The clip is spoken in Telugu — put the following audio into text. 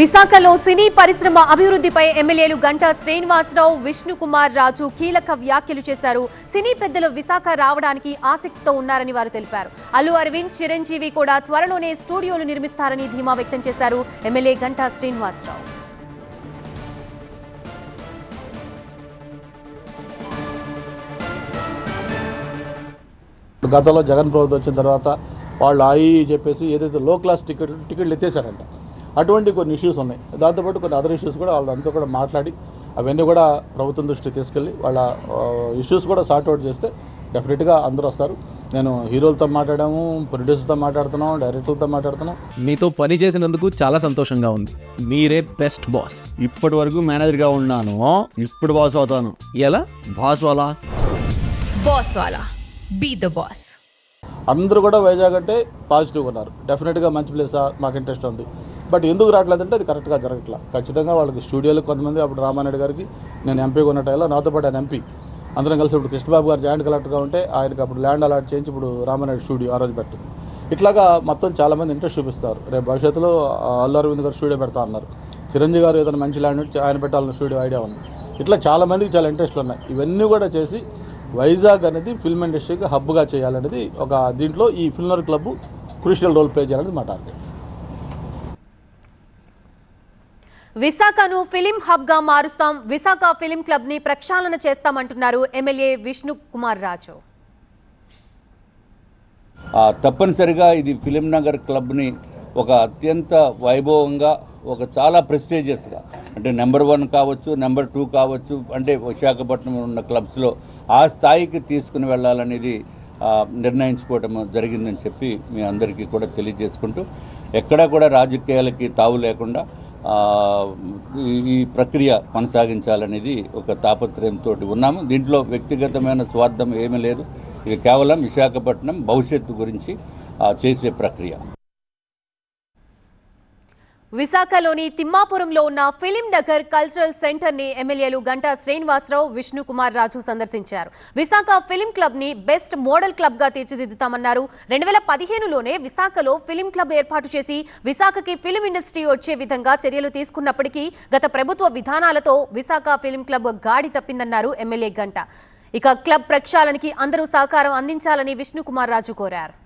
విశాఖలో సినీ పరిశ్రమ అభివృద్ధిపై ఎమ్మెల్యేలు గంటా శ్రీనివాసరావు, విష్ణుకుమార్ రాజు కీలక వ్యాఖ్యలు చేశారు. సినీ పెద్దలు విశాఖ రావడానికి ఆసక్తితో ఉన్నారని వారు తెలిపారు. అల్లు అరవింద్, చిరంజీవి కూడా త్వరలోనే స్టూడియోలు నిర్మిస్తారని ధీమా వ్యక్తం చేశారు ఎమ్మెల్యే గంటా శ్రీనివాసరావు. గతంలో జగన్ ప్రభుత్వం వచ్చిన తర్వాత వాళ్ళు చెప్పేసి ఏదైతే లో క్లాస్ టికెట్లు ఎత్తేసారంట. అటువంటి కొన్ని ఇష్యూస్ ఉన్నాయి. దాంతోపాటు కొన్ని అదర్ ఇష్యూస్ కూడా వాళ్ళంతా కూడా మాట్లాడి అవన్నీ కూడా ప్రభుత్వం దృష్టికి తీసుకెళ్ళి వాళ్ళ ఇష్యూస్ కూడా సార్ట్అవుట్ చేస్తే డెఫినెట్గా అందరూ వస్తారు. నేను హీరోలతో మాట్లాడాము, ప్రొడ్యూసర్తో మాట్లాడుతున్నాం, డైరెక్టర్లతో మాట్లాడుతున్నాం. మీతో పని చేసినందుకు చాలా సంతోషంగా ఉంది. మీరే బెస్ట్ బాస్. ఇప్పటి వరకు మేనేజర్గా ఉన్నాను, ఇప్పుడు బాస్ అవుతాను. ఎలా? బాస్ వాలా బీ ద బాస్. అందరూ కూడా వైజాగ్ అంటే పాజిటివ్గా ఉన్నారు. డెఫినెట్గా మంచి ప్లేస్, మాకు ఇంట్రెస్ట్ ఉంది. బట్ ఎందుకు రావట్లేదంటే అది కరెక్ట్గా జరగట్లా. ఖచ్చితంగా వాళ్ళకి స్టూడియోలు కొంతమంది అప్పుడు రామారెడ్డి గారికి నేను ఎంపీగా ఉన్న టైంలో నాతో పాటు ఆయన ఎంపీ అందరం కలిసి ఇప్పుడు కృష్ణబాబు గారు జాయింట్ కలెక్టర్గా ఉంటే ఆయనకి అప్పుడు ల్యాండ్ అలాట్ చేయించి ఇప్పుడు రామారెడ్డి స్టూడియో ఆ రోజు పెట్టింది. ఇట్లాగా మొత్తం చాలామంది ఇంట్రెస్ట్ చూపిస్తారు. రేపు భవిష్యత్తులో అల్లు అరవింద్ గారు స్టూడియో పెడతా అన్నారు. చిరంజీవి గారు ఏదైనా మంచి ల్యాండ్ ఆయన పెట్టాలన్న స్టూడియో ఐడియా ఉంది. ఇట్లా చాలామందికి చాలా ఇంట్రెస్ట్లు ఉన్నాయి. ఇవన్నీ కూడా చేసి వైజాగ్ అనేది ఫిల్మ్ ఇండస్ట్రీకి హబ్గా చేయాలనేది ఒక దీంట్లో ఈ ఫిల్మర్ క్లబ్ క్రూషియల్ రోల్ ప్లే చేయాలనేది మా టార్గెట్. విశాఖను ఫిలిం హబ్ గా మారుస్తాం, విశాఖ ఫిలిం క్లబ్ ని ప్రక్షాళన చేస్తామంటున్నారు ఎమ్మెల్యే విష్ణుకుమార్ రాజు. తప్పనిసరిగా ఇది ఫిలిం నగర్ క్లబ్ని ఒక అత్యంత వైభవంగా, ఒక చాలా ప్రెస్టీజియస్గా, అంటే నెంబర్ 1 కావచ్చు, నెంబర్ 2 కావచ్చు, అంటే విశాఖపట్నం ఉన్న క్లబ్స్లో ఆ స్థాయికి తీసుకుని వెళ్ళాలనేది నిర్ణయించుకోవడం జరిగిందని చెప్పి మీ అందరికీ కూడా తెలియజేసుకుంటూ, ఎక్కడా కూడా రాజకీయాలకి తావు లేకుండా ఈ ప్రక్రియ కొనసాగించాలనేది ఒక తాపత్రయంతో ఉన్నాము. దీంట్లో వ్యక్తిగతమైన స్వార్థం ఏమీ లేదు. ఇది కేవలం విశాఖపట్నం భవిష్యత్తు గురించి చేసే ప్రక్రియ. విశాఖలోని తిమ్మాపురంలో ఉన్న ఫిలిం నగర్ కల్చరల్ సెంటర్ ని ఎమ్మెల్యేలు గంటా శ్రీనివాసరావు, విష్ణుకుమార్ రాజు సందర్శించారు. విశాఖ ఫిలిం క్లబ్ ని బెస్ట్ మోడల్ క్లబ్ గా తీర్చిదిద్దుతామన్నారు. 2015లోనే విశాఖలో ఫిలిం క్లబ్ ఏర్పాటు చేసి విశాఖకి ఫిలిం ఇండస్ట్రీ వచ్చే విధంగా చర్యలు తీసుకున్నప్పటికీ గత ప్రభుత్వ విధానాలతో విశాఖ ఫిలిం క్లబ్ గాడి తప్పిందన్నారు ఎమ్మెల్యే గంటా. ఇక క్లబ్ ప్రక్షాళనకి అందరూ సహకారం అందించాలని విష్ణుకుమార్ రాజు కోరారు.